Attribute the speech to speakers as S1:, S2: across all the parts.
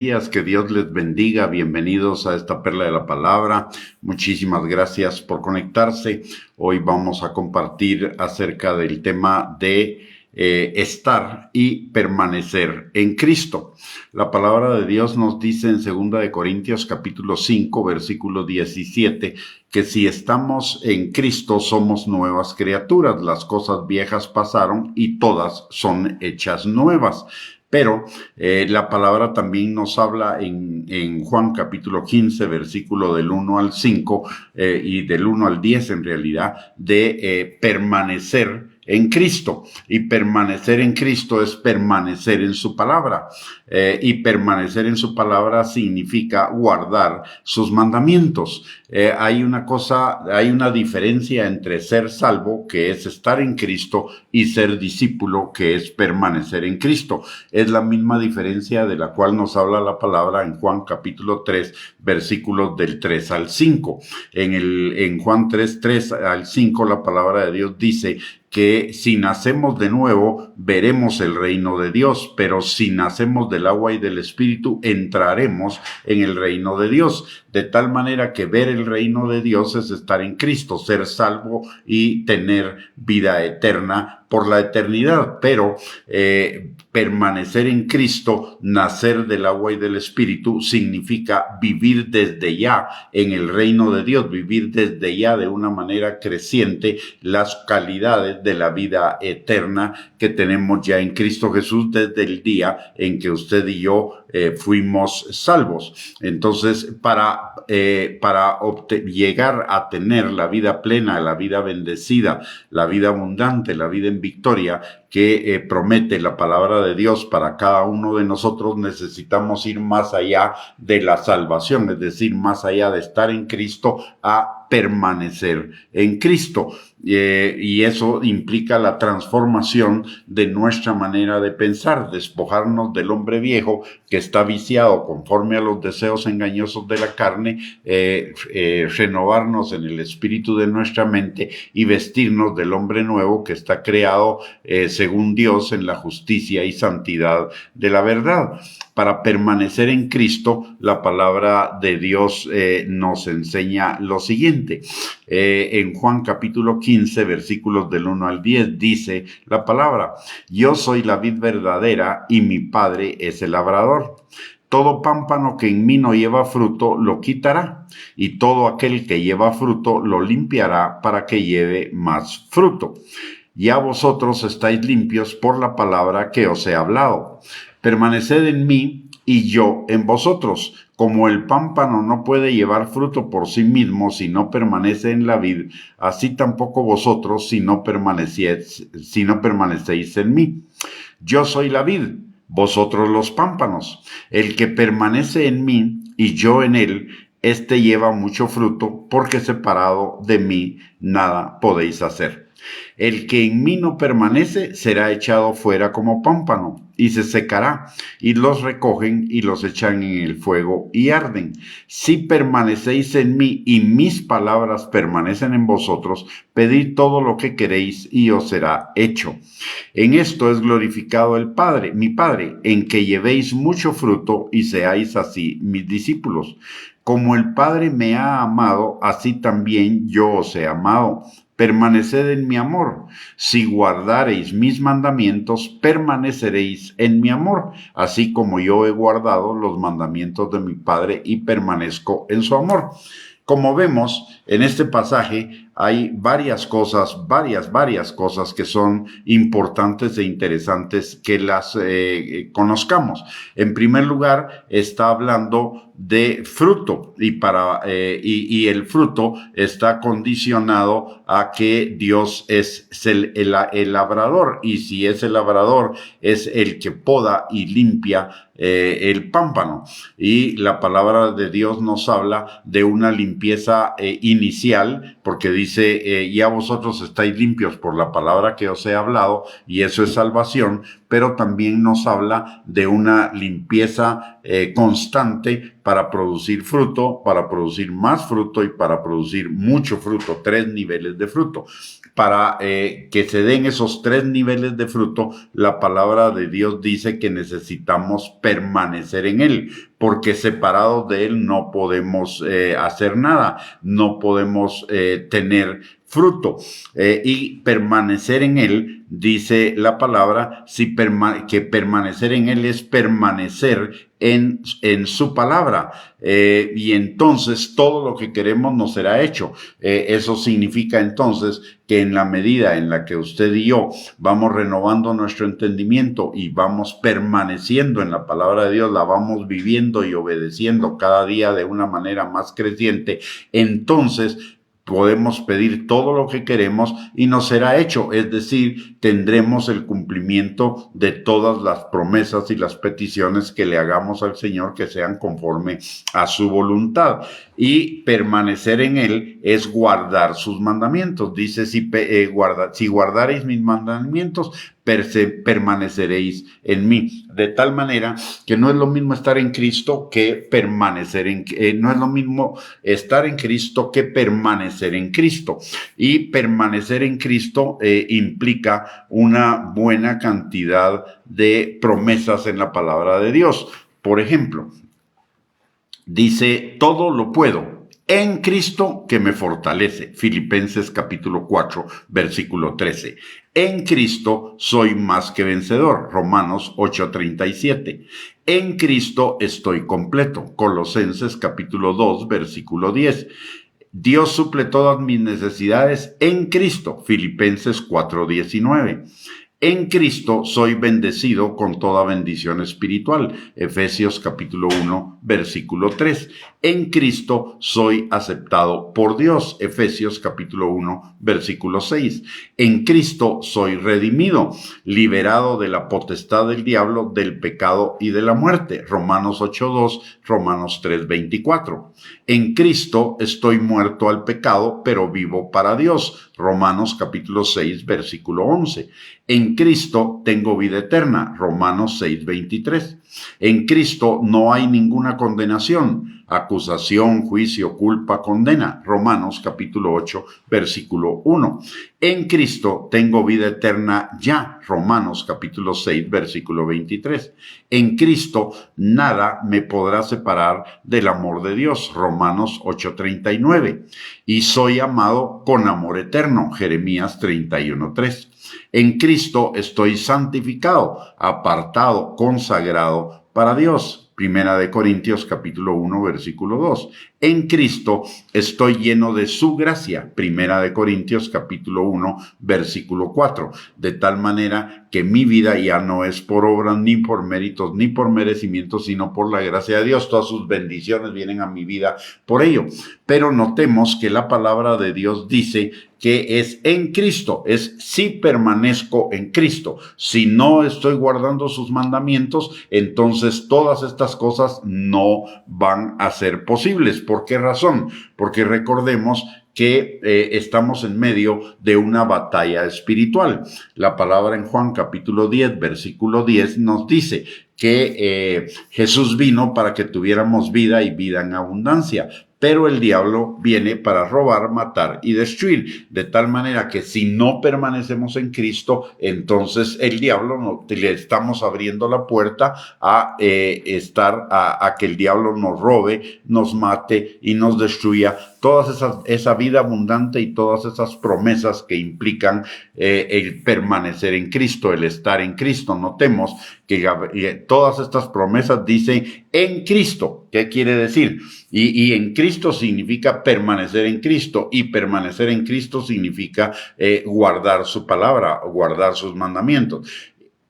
S1: Días, que Dios les bendiga, bienvenidos a esta perla de la palabra. Muchísimas gracias por conectarse. Hoy vamos a compartir acerca del tema de estar y permanecer en Cristo. La palabra de Dios nos dice en 2 Corintios capítulo 5, versículo 17, que si estamos en Cristo somos nuevas criaturas. Las cosas viejas pasaron y todas son hechas nuevas. Pero la palabra también nos habla en Juan capítulo 15, versículo del 1 al 5 y del 1 al 10 en realidad, de permanecer en Cristo. Y permanecer en Cristo es permanecer en su palabra. Y permanecer en su palabra significa guardar sus mandamientos. Hay una diferencia entre ser salvo, que es estar en Cristo, y ser discípulo, que es permanecer en Cristo. Es la misma diferencia de la cual nos habla la palabra en Juan capítulo 3, versículos del 3 al 5. En Juan 3 al 5, la palabra de Dios dice que si nacemos de nuevo, veremos el reino de Dios, pero si nacemos del agua y del Espíritu, entraremos en el reino de Dios. De tal manera que ver el reino de Dios es estar en Cristo, ser salvo y tener vida eterna por la eternidad. Pero permanecer en Cristo, nacer del agua y del Espíritu, significa vivir desde ya en el reino de Dios, vivir desde ya de una manera creciente las calidades de la vida eterna que tenemos ya en Cristo Jesús desde el día en que usted y yo fuimos salvos. Entonces, para llegar a tener la vida plena, la vida bendecida, la vida abundante, la vida en victoria que promete la palabra de Dios para cada uno de nosotros, necesitamos ir más allá de la salvación, es decir, más allá de estar en Cristo, a permanecer en Cristo. Y eso implica la transformación de nuestra manera de pensar, despojarnos del hombre viejo que está viciado conforme a los deseos engañosos de la carne, renovarnos en el espíritu de nuestra mente y vestirnos del hombre nuevo que está creado según Dios en la justicia y santidad de la verdad. Para permanecer en Cristo, la palabra de Dios nos enseña lo siguiente. En Juan capítulo 15, versículos del 1 al 10, dice la palabra: yo soy la vid verdadera y mi Padre es el labrador. Todo pámpano que en mí no lleva fruto lo quitará, y todo aquel que lleva fruto lo limpiará para que lleve más fruto. Ya vosotros estáis limpios por la palabra que os he hablado. Permaneced en mí y yo en vosotros. Como el pámpano no puede llevar fruto por sí mismo si no permanece en la vid, así tampoco vosotros si no permanecéis en mí. Yo soy la vid, vosotros los pámpanos. El que permanece en mí y yo en él, éste lleva mucho fruto, porque separado de mí nada podéis hacer. El que en mí no permanece será echado fuera como pámpano y se secará, y los recogen y los echan en el fuego y arden. Si permanecéis en mí y mis palabras permanecen en vosotros, pedid todo lo que queréis y os será hecho. En esto es glorificado el Padre, mi Padre, en que llevéis mucho fruto y seáis así mis discípulos. Como el Padre me ha amado, así también yo os he amado. Permaneced en mi amor. Si guardareis mis mandamientos, permaneceréis en mi amor, así como yo he guardado los mandamientos de mi Padre y permanezco en su amor. Como vemos en este pasaje, hay varias cosas que son importantes e interesantes que las conozcamos. En primer lugar, está hablando de fruto y el fruto está condicionado a que Dios es el labrador, y si es el labrador, es el que poda y limpia el pámpano. Y la palabra de Dios nos habla de una limpieza inicial, porque dice, ya vosotros estáis limpios por la palabra que os he hablado, y eso es salvación, pero también nos habla de una limpieza constante para producir fruto, para producir más fruto y para producir mucho fruto, 3 niveles de fruto. Para que se den esos 3 niveles de fruto, la palabra de Dios dice que necesitamos permanecer en Él, porque separados de Él no podemos hacer nada, no podemos tener fruto. Y permanecer en Él, dice la palabra, que permanecer en Él es permanecer en su palabra, y entonces todo lo que queremos nos será hecho. Eso significa entonces que en la medida en la que usted y yo vamos renovando nuestro entendimiento y vamos permaneciendo en la palabra de Dios, la vamos viviendo y obedeciendo cada día de una manera más creciente, entonces podemos pedir todo lo que queremos y nos será hecho, es decir, tendremos el cumplimiento de todas las promesas y las peticiones que le hagamos al Señor, que sean conforme a su voluntad. Y permanecer en Él es guardar sus mandamientos. Dice, si guardareis mis mandamientos, permaneceréis en mí. De tal manera que no es lo mismo estar en Cristo que permanecer no es lo mismo estar en Cristo que permanecer en Cristo. Y permanecer en Cristo implica una buena cantidad de promesas en la palabra de Dios. Por ejemplo, dice, todo lo puedo en Cristo que me fortalece. Filipenses capítulo 4, versículo 13. En Cristo soy más que vencedor. Romanos 8:37. En Cristo estoy completo. Colosenses capítulo 2, versículo 10. Dios suple todas mis necesidades en Cristo. Filipenses 4:19. En Cristo soy bendecido con toda bendición espiritual. Efesios capítulo 1, versículo 3. En Cristo soy aceptado por Dios. Efesios capítulo 1, versículo 6. En Cristo soy redimido, liberado de la potestad del diablo, del pecado y de la muerte. Romanos 8:2, Romanos 3:24. En Cristo estoy muerto al pecado, pero vivo para Dios. Romanos capítulo 6, versículo 11. En Cristo tengo vida eterna. Romanos 6:23. En Cristo no hay ninguna condenación, acusación, juicio, culpa, condena. Romanos capítulo 8, versículo 1. En Cristo tengo vida eterna ya. Romanos capítulo 6, versículo 23. En Cristo nada me podrá separar del amor de Dios. Romanos 8:39. Y soy amado con amor eterno. Jeremías 31:3. En Cristo estoy santificado, apartado, consagrado para Dios. Primera de Corintios capítulo 1, versículo 2. En Cristo estoy lleno de su gracia. Primera de Corintios capítulo 1, versículo 4. De tal manera que mi vida ya no es por obras, ni por méritos, ni por merecimientos, sino por la gracia de Dios. Todas sus bendiciones vienen a mi vida por ello. Pero notemos que la palabra de Dios dice que es en Cristo, es si permanezco en Cristo. Si no estoy guardando sus mandamientos, entonces todas estas cosas no van a ser posibles. ¿Por qué razón? Porque recordemos que estamos en medio de una batalla espiritual. La palabra en Juan capítulo 10, versículo 10 nos dice que Jesús vino para que tuviéramos vida y vida en abundancia. Pero el diablo viene para robar, matar y destruir, de tal manera que si no permanecemos en Cristo, entonces el diablo le estamos abriendo la puerta a que el diablo nos robe, nos mate y nos destruya esa vida abundante y todas esas promesas que implican el permanecer en Cristo, el estar en Cristo. Notemos que todas estas promesas dicen en Cristo. ¿Qué quiere decir? Y en Cristo significa permanecer en Cristo, y permanecer en Cristo significa guardar su palabra, guardar sus mandamientos.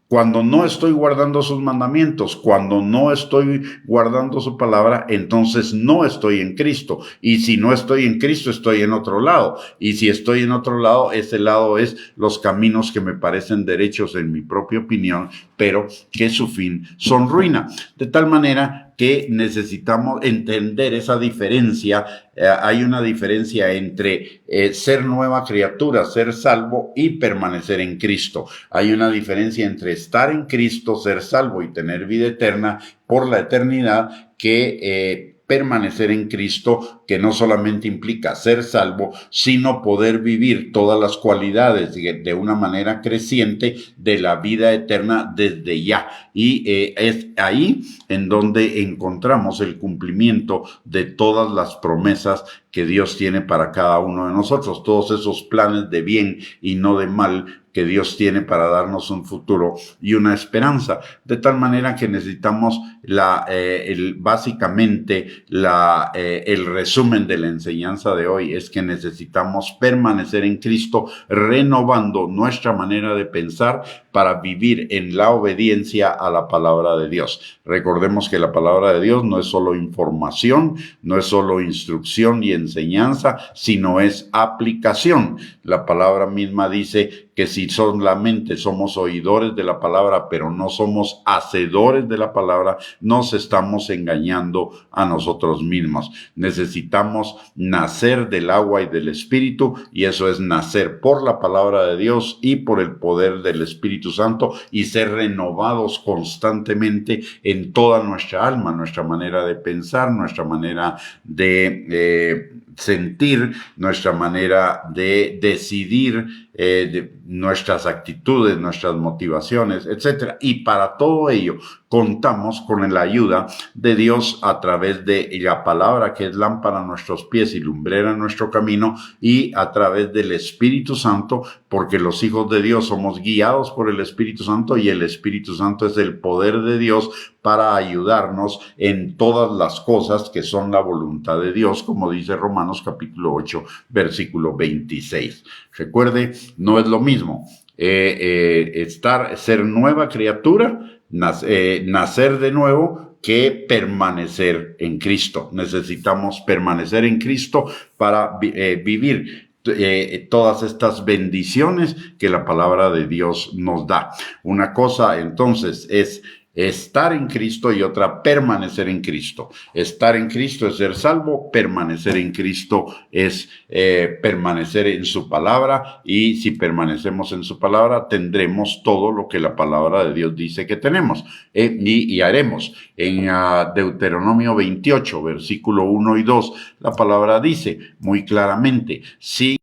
S1: Cuando no estoy guardando sus mandamientos, cuando no estoy guardando su palabra, entonces no estoy en Cristo. Y si no estoy en Cristo, estoy en otro lado. Y si estoy en otro lado, ese lado es los caminos que me parecen derechos en mi propia opinión, pero que su fin son ruina. De tal manera que necesitamos entender esa diferencia. Hay una diferencia entre ser nueva criatura, ser salvo y permanecer en Cristo. Hay una diferencia entre estar en Cristo, ser salvo y tener vida eterna por la eternidad, que permanecer en Cristo, que no solamente implica ser salvo, sino poder vivir todas las cualidades de una manera creciente de la vida eterna desde ya. Y es ahí en donde encontramos el cumplimiento de todas las promesas que Dios tiene para cada uno de nosotros, todos esos planes de bien y no de mal que Dios tiene para darnos un futuro y una esperanza, de tal manera que necesitamos básicamente el resumen de la enseñanza de hoy es que necesitamos permanecer en Cristo, renovando nuestra manera de pensar para vivir en la obediencia a la palabra de Dios. Recordemos que la palabra de Dios no es solo información, no es solo instrucción y enseñanza, sino es aplicación. La palabra misma dice que si solamente somos oidores de la palabra, pero no somos hacedores de la palabra, nos estamos engañando a nosotros mismos. Necesitamos nacer del agua y del Espíritu, y eso es nacer por la palabra de Dios y por el poder del Espíritu Santo, y ser renovados constantemente en toda nuestra alma, nuestra manera de pensar, nuestra manera de sentir, nuestra manera de decidir, de nuestras actitudes, nuestras motivaciones, etcétera. Y para todo ello contamos con la ayuda de Dios a través de la palabra, que es lámpara a nuestros pies y lumbrera en nuestro camino, y a través del Espíritu Santo, porque los hijos de Dios somos guiados por el Espíritu Santo, y el Espíritu Santo es el poder de Dios para ayudarnos en todas las cosas que son la voluntad de Dios, como dice Romanos capítulo 8, versículo 26. Recuerde, no es lo mismo ser nueva criatura, nacer de nuevo, que permanecer en Cristo. Necesitamos permanecer en Cristo para vivir todas estas bendiciones que la palabra de Dios nos da. Una cosa entonces es estar en Cristo y otra permanecer en Cristo. Estar en Cristo es ser salvo, permanecer en Cristo es permanecer en su palabra, y si permanecemos en su palabra tendremos todo lo que la palabra de Dios dice que tenemos y haremos. En Deuteronomio 28, versículo 1 y 2, la palabra dice muy claramente: si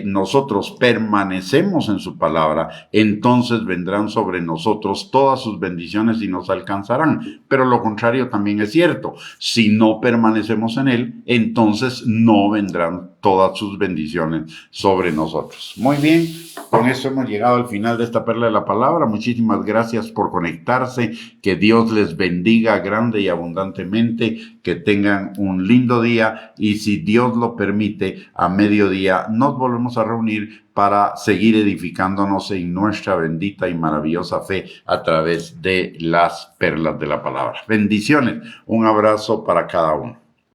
S1: nosotros permanecemos en su palabra, entonces vendrán sobre nosotros todas sus bendiciones y nos alcanzarán. Pero lo contrario también es cierto: si no permanecemos en él, entonces no vendrán todas sus bendiciones sobre nosotros. Muy bien, con eso hemos llegado al final de esta perla de la palabra. Muchísimas gracias por conectarse. Que Dios les bendiga grande y abundantemente. Que tengan un lindo día, y si Dios lo permite, a mediodía nos volvemos a reunir para seguir edificándonos en nuestra bendita y maravillosa fe a través de las perlas de la palabra. Bendiciones. Un abrazo para cada uno.